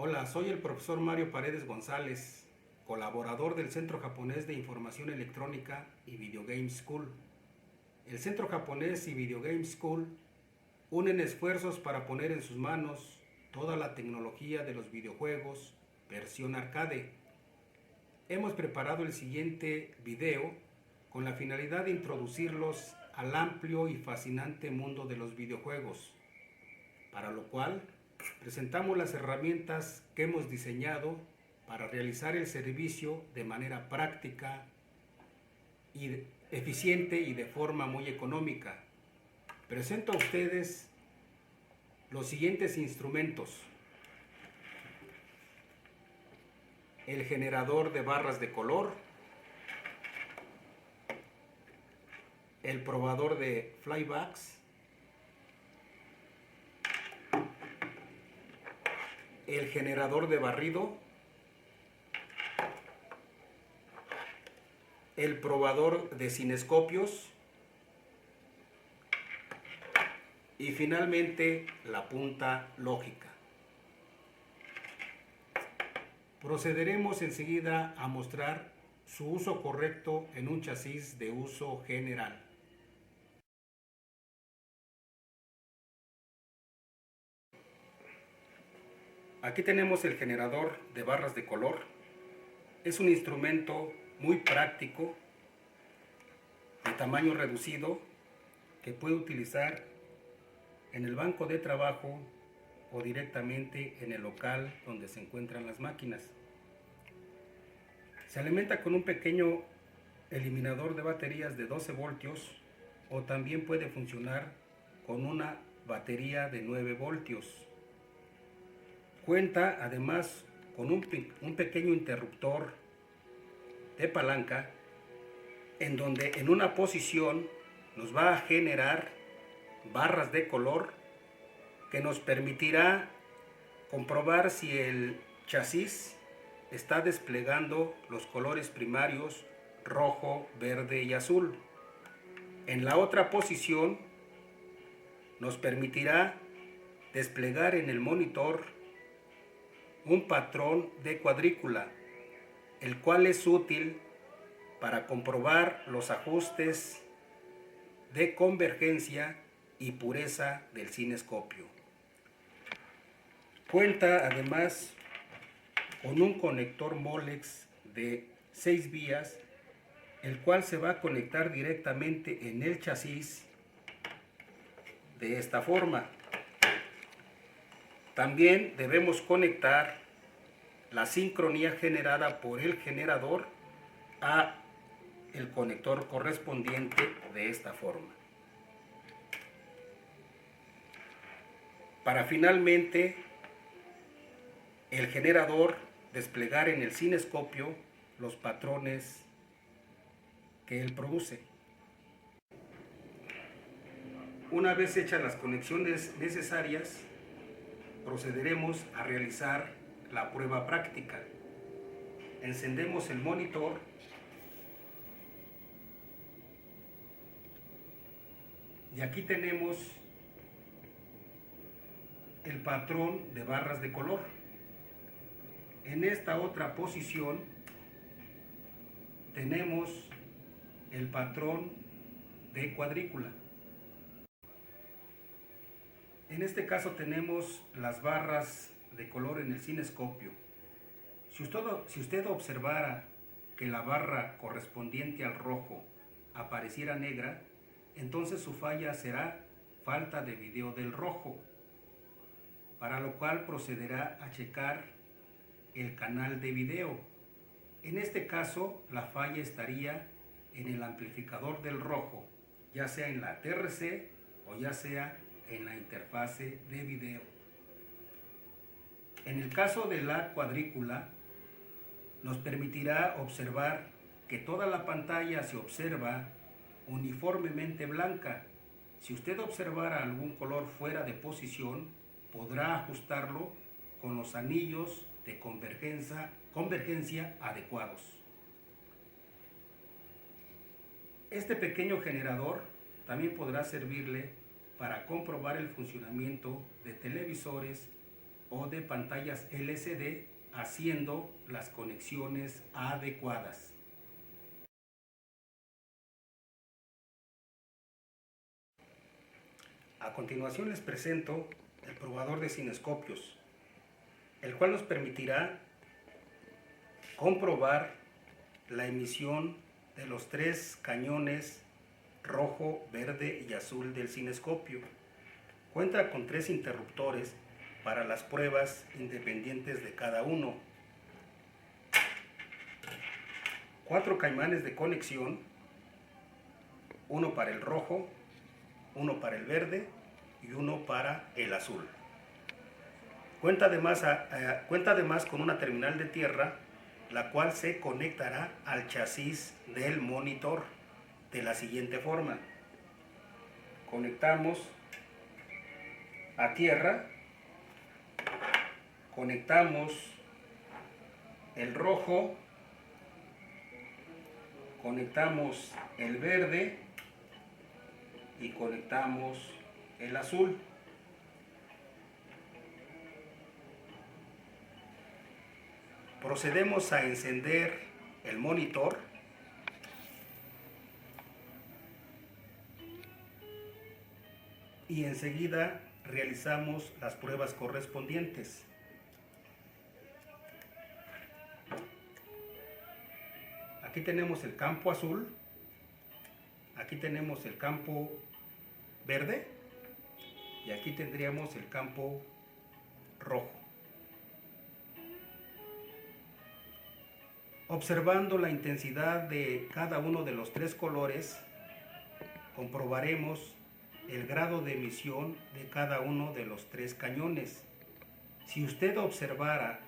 Hola, soy el profesor Mario Paredes González, colaborador del Centro Japonés de Información Electrónica y Video Game School. El Centro Japonés y Video Game School unen esfuerzos para poner en sus manos toda la tecnología de los videojuegos versión arcade. Hemos preparado el siguiente video con la finalidad de introducirlos al amplio y fascinante mundo de los videojuegos, para lo cual presentamos las herramientas que hemos diseñado para realizar el servicio de manera práctica y eficiente y de forma muy económica. Presento a ustedes los siguientes instrumentos: el generador de barras de color, el probador de flybacks, el generador de barrido, el probador de cinescopios y finalmente la punta lógica. Procederemos enseguida a mostrar su uso correcto en un chasis de uso general. Aquí tenemos el generador de barras de color. Es un instrumento muy práctico, de tamaño reducido, que puede utilizar en el banco de trabajo o directamente en el local donde se encuentran las máquinas. Se alimenta con un pequeño eliminador de baterías de 12 voltios o también puede funcionar con una batería de 9 voltios. Cuenta además con un pequeño interruptor de palanca en donde en una posición nos va a generar barras de color que nos permitirá comprobar si el chasis está desplegando los colores primarios rojo, verde y azul. En la otra posición nos permitirá desplegar en el monitor un patrón de cuadrícula, el cual es útil para comprobar los ajustes de convergencia y pureza del cinescopio. Cuenta además con un conector Molex de 6 vías, el cual se va a conectar directamente en el chasis de esta forma. También debemos conectar la sincronía generada por el generador a el conector correspondiente de esta forma. Para finalmente el generador desplegar en el cinescopio los patrones que él produce. Una vez hechas las conexiones necesarias, procederemos a realizar la prueba práctica. Encendemos el monitor y aquí tenemos el patrón de barras de color. En esta otra posición tenemos el patrón de cuadrícula. En este caso tenemos las barras de color en el cinescopio. Si usted observara que la barra correspondiente al rojo apareciera negra, entonces su falla será falta de video del rojo, para lo cual procederá a checar el canal de video. En este caso, la falla estaría en el amplificador del rojo, ya sea en la TRC o ya sea en la interfase de video. En el caso de la cuadrícula, nos permitirá observar que toda la pantalla se observa uniformemente blanca. Si usted observara algún color fuera de posición, podrá ajustarlo con los anillos de convergencia adecuados. Este pequeño generador también podrá servirle para comprobar el funcionamiento de televisores o de pantallas LCD, haciendo las conexiones adecuadas. A continuación les presento el probador de cinescopios, el cual nos permitirá comprobar la emisión de los 3 cañones rojo, verde y azul del cinescopio. Cuenta con 3 interruptores para las pruebas independientes de cada uno, 4 caimanes de conexión, uno para el rojo, uno para el verde y uno para el azul. Cuenta además con una terminal de tierra, la cual se conectará al chasis del monitor de la siguiente forma. Conectamos a tierra, conectamos el rojo, conectamos el verde y conectamos el azul. Procedemos a encender el monitor y enseguida realizamos las pruebas correspondientes. Aquí tenemos el campo azul, aquí tenemos el campo verde y aquí tendríamos el campo rojo. Observando la intensidad de cada uno de los 3 colores, comprobaremos el grado de emisión de cada uno de los 3 cañones. Si usted observara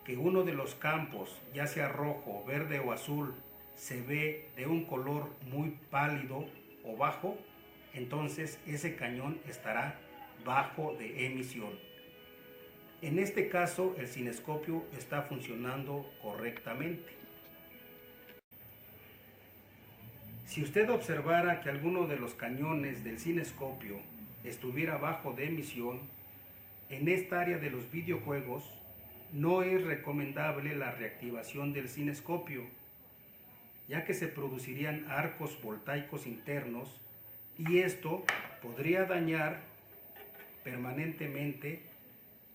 que uno de los campos, ya sea rojo, verde o azul, se ve de un color muy pálido o bajo, entonces ese cañón estará bajo de emisión. En este caso, el cinescopio está funcionando correctamente. Si usted observara que alguno de los cañones del cinescopio estuviera bajo de emisión, en esta área de los videojuegos no es recomendable la reactivación del cinescopio, ya que se producirían arcos voltaicos internos y esto podría dañar permanentemente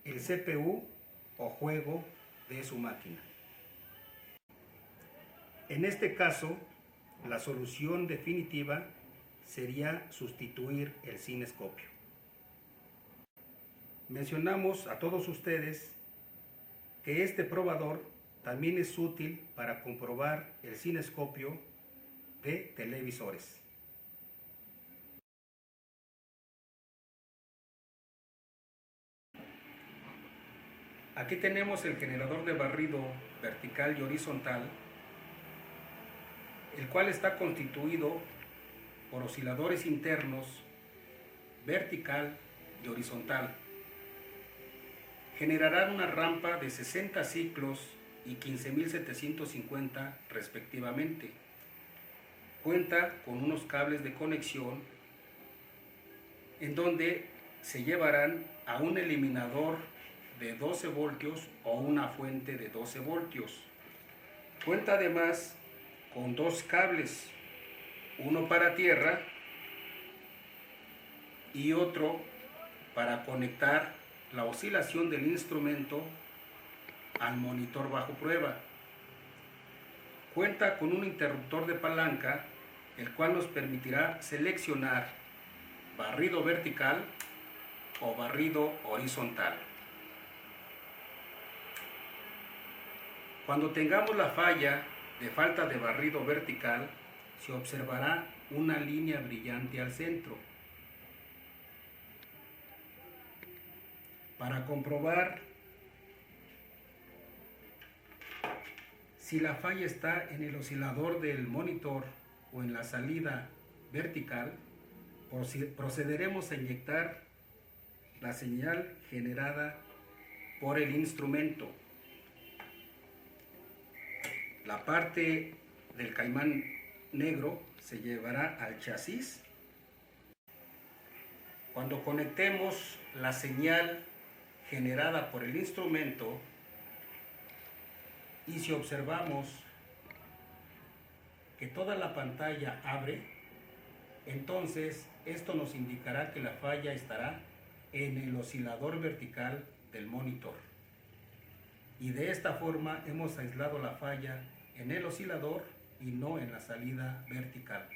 el CPU o juego de su máquina. En este caso, la solución definitiva sería sustituir el cinescopio. Mencionamos a todos ustedes que este probador también es útil para comprobar el cinescopio de televisores. Aquí tenemos el generador de barrido vertical y horizontal, el cual está constituido por osciladores internos vertical y horizontal. Generarán una rampa de 60 ciclos y 15.750 respectivamente. Cuenta con unos cables de conexión en donde se llevarán a un eliminador de 12 voltios o una fuente de 12 voltios. Cuenta además con 2 cables, uno para tierra y otro para conectar la oscilación del instrumento al monitor bajo prueba. Cuenta con un interruptor de palanca, el cual nos permitirá seleccionar barrido vertical o barrido horizontal. Cuando tengamos la falla de falta de barrido vertical, se observará una línea brillante al centro. Para comprobar si la falla está en el oscilador del monitor o en la salida vertical, procederemos a inyectar la señal generada por el instrumento. La parte del caimán negro se llevará al chasis. Cuando conectemos la señal generada por el instrumento, y si observamos que toda la pantalla abre, entonces esto nos indicará que la falla estará en el oscilador vertical del monitor. Y de esta forma hemos aislado la falla en el oscilador y no en la salida vertical.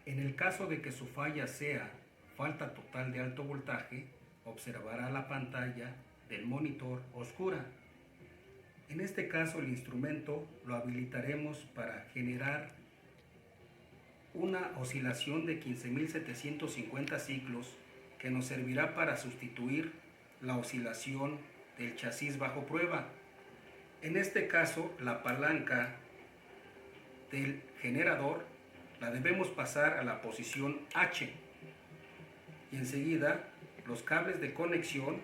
En el caso de que su falla sea falta total de alto voltaje, observará la pantalla del monitor oscura. En este caso el instrumento lo habilitaremos para generar una oscilación de 15.750 ciclos que nos servirá para sustituir la oscilación del chasis bajo prueba. En este caso la palanca del generador la debemos pasar a la posición H y enseguida los cables de conexión,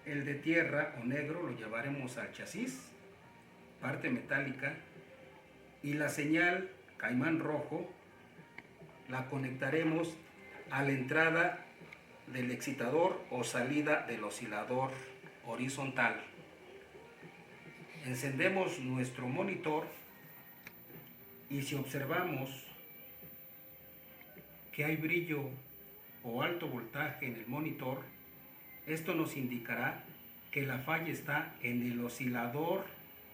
el de tierra o negro lo llevaremos al chasis, parte metálica, y la señal caimán rojo la conectaremos a la entrada del excitador o salida del oscilador horizontal. Encendemos nuestro monitor y si observamos que hay brillo o alto voltaje en el monitor, esto nos indicará que la falla está en el oscilador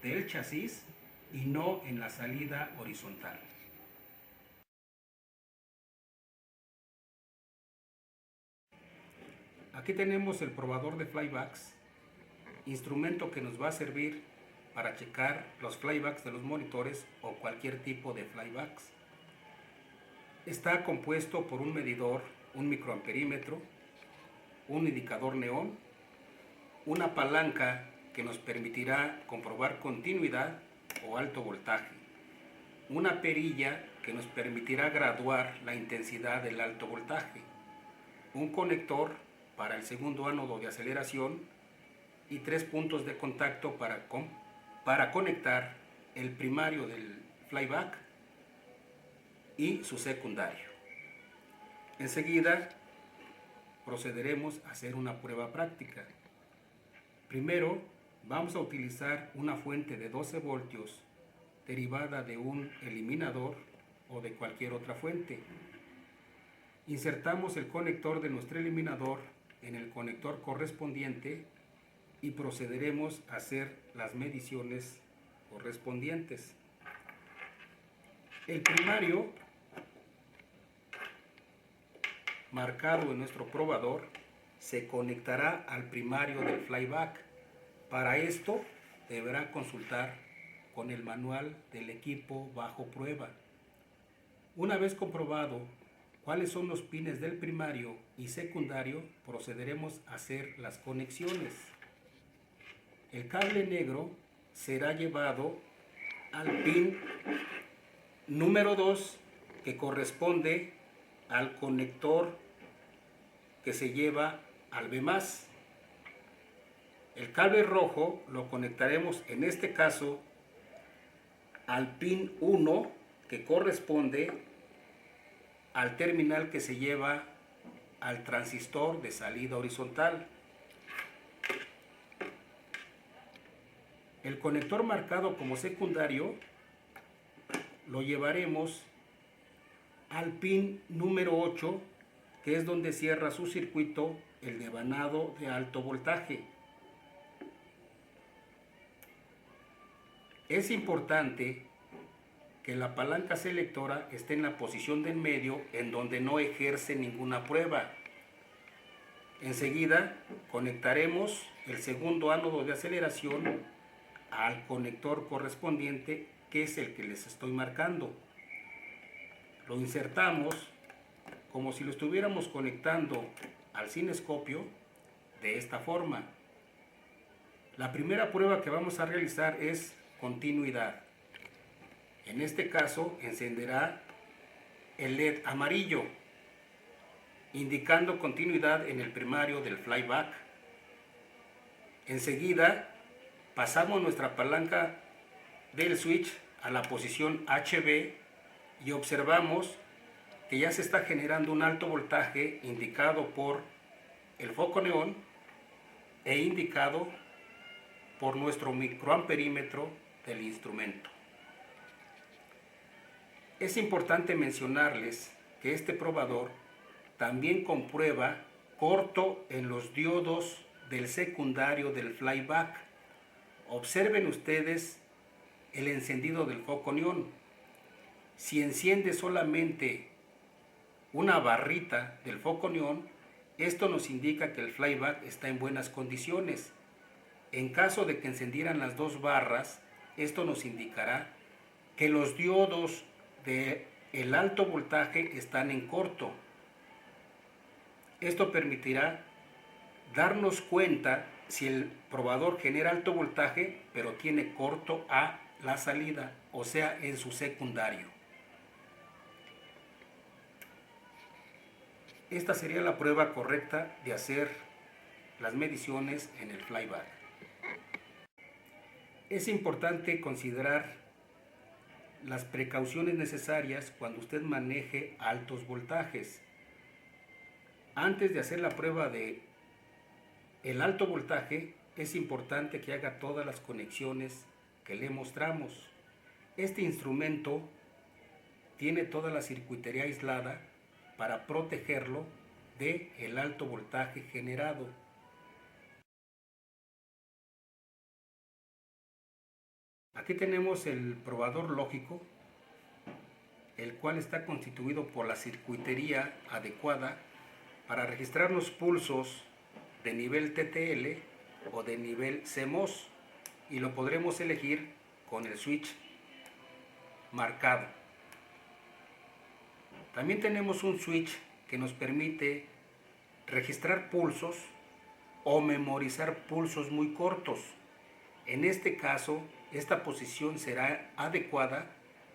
del chasis y no en la salida horizontal. Aquí tenemos el probador de flybacks, instrumento que nos va a servir para checar los flybacks de los monitores o cualquier tipo de flybacks. Está compuesto por un medidor, un microamperímetro, un indicador neón, una palanca que nos permitirá comprobar continuidad o alto voltaje, una perilla que nos permitirá graduar la intensidad del alto voltaje, un conector para el segundo ánodo de aceleración y 3 puntos de contacto para conectar el primario del flyback y su secundario. Enseguida procederemos a hacer una prueba práctica. Primero vamos a utilizar una fuente de 12 voltios derivada de un eliminador o de cualquier otra fuente. Insertamos el conector de nuestro eliminador en el conector correspondiente y procederemos a hacer las mediciones correspondientes. El primario marcado en nuestro probador se conectará al primario del flyback. Para esto deberá consultar con el manual del equipo bajo prueba. Una vez comprobado cuáles son los pines del primario y secundario, procederemos a hacer las conexiones. El cable negro será llevado al pin número 2 que corresponde al conector que se lleva al B+. El cable rojo lo conectaremos en este caso al pin 1 que corresponde al terminal que se lleva al transistor de salida horizontal. El conector marcado como secundario lo llevaremos al pin número 8, que es donde cierra su circuito el devanado de alto voltaje. Es importante que la palanca selectora esté en la posición de en medio, en donde no ejerce ninguna prueba. Enseguida conectaremos el segundo ánodo de aceleración al conector correspondiente, que es el que les estoy marcando. Lo insertamos como si lo estuviéramos conectando al cinescopio de esta forma. La primera prueba que vamos a realizar es continuidad. En este caso encenderá el LED amarillo, indicando continuidad en el primario del flyback. Enseguida pasamos nuestra palanca del switch a la posición HV y observamos que ya se está generando un alto voltaje indicado por el foco neón e indicado por nuestro microamperímetro del instrumento. Es importante mencionarles que este probador también comprueba corto en los diodos del secundario del flyback. Observen ustedes el encendido del foco neón. Si enciende solamente una barrita del foco neón, esto nos indica que el flyback está en buenas condiciones. En caso de que encendieran las dos barras, esto nos indicará que los diodos del alto voltaje están en corto. Esto permitirá darnos cuenta si el probador genera alto voltaje, pero tiene corto a la salida, o sea, en su secundario. Esta sería la prueba correcta de hacer las mediciones en el flyback. Es importante considerar las precauciones necesarias cuando usted maneje altos voltajes. Antes de hacer la prueba de el alto voltaje, es importante que haga todas las conexiones que le mostramos. Este instrumento tiene toda la circuitería aislada para protegerlo del alto voltaje generado. Aquí tenemos el probador lógico, el cual está constituido por la circuitería adecuada para registrar los pulsos de nivel TTL o de nivel CMOS, y lo podremos elegir con el switch marcado. También tenemos un switch que nos permite registrar pulsos o memorizar pulsos muy cortos. En este caso, esta posición será adecuada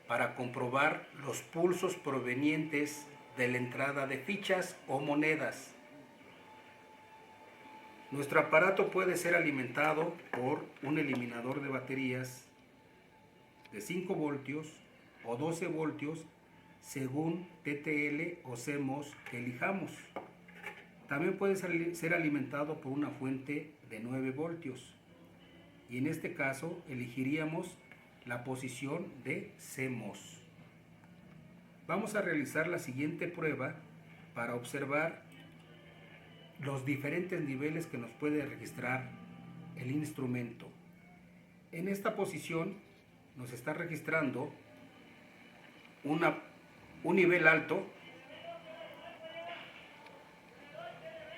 para comprobar los pulsos provenientes de la entrada de fichas o monedas. Nuestro aparato puede ser alimentado por un eliminador de baterías de 5 voltios o 12 voltios según TTL o CMOS que elijamos. También puede ser alimentado por una fuente de 9 voltios. Y en este caso elegiríamos la posición de CMOS. Vamos a realizar la siguiente prueba para observar los diferentes niveles que nos puede registrar el instrumento. En esta posición nos está registrando un nivel alto,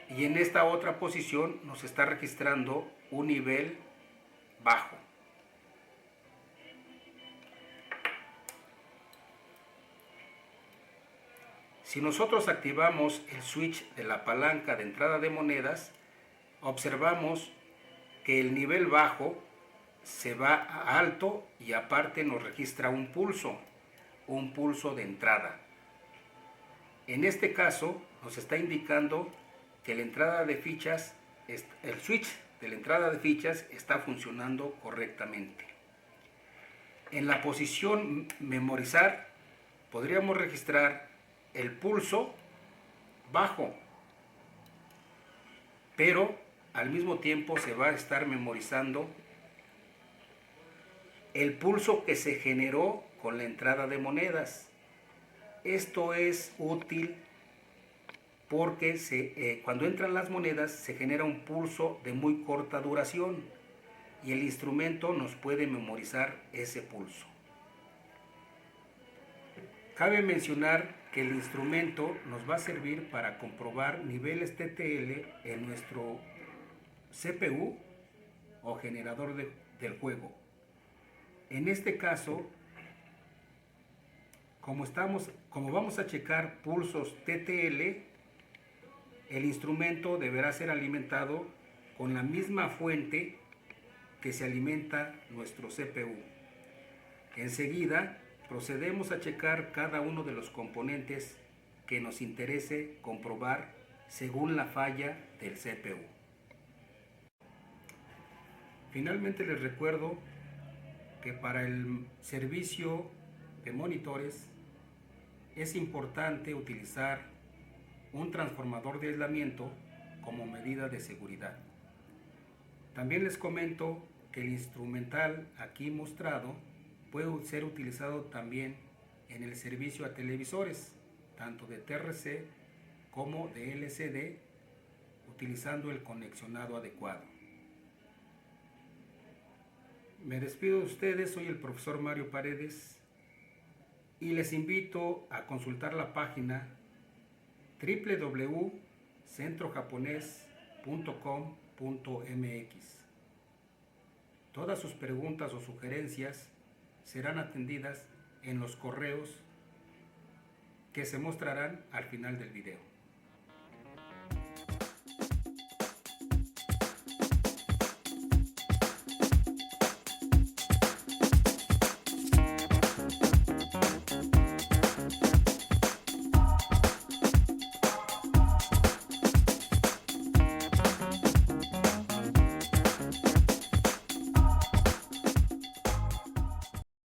y en esta otra posición nos está registrando un nivel bajo. Si nosotros activamos el switch de la palanca de entrada de monedas, observamos que el nivel bajo se va a alto y aparte nos registra un pulso de entrada. En este caso nos está indicando que la entrada de fichas, el switch de la entrada de fichas está funcionando correctamente. En la posición memorizar podríamos registrar el pulso bajo, pero al mismo tiempo se va a estar memorizando el pulso que se generó con la entrada de monedas. Esto es útil porque cuando entran las monedas se genera un pulso de muy corta duración y el instrumento nos puede memorizar ese pulso. Cabe mencionar que el instrumento nos va a servir para comprobar niveles TTL en nuestro CPU o generador del juego. En este caso, como vamos a checar pulsos TTL, el instrumento deberá ser alimentado con la misma fuente que se alimenta nuestro CPU. Enseguida procedemos a checar cada uno de los componentes que nos interese comprobar según la falla del CPU. Finalmente les recuerdo que para el servicio de monitores es importante utilizar un transformador de aislamiento como medida de seguridad. También les comento que el instrumental aquí mostrado puede ser utilizado también en el servicio a televisores, tanto de TRC como de LCD, utilizando el conexionado adecuado. Me despido de ustedes, soy el profesor Mario Paredes y les invito a consultar la página www.centrojapones.com.mx. Todas sus preguntas o sugerencias serán atendidas en los correos que se mostrarán al final del video.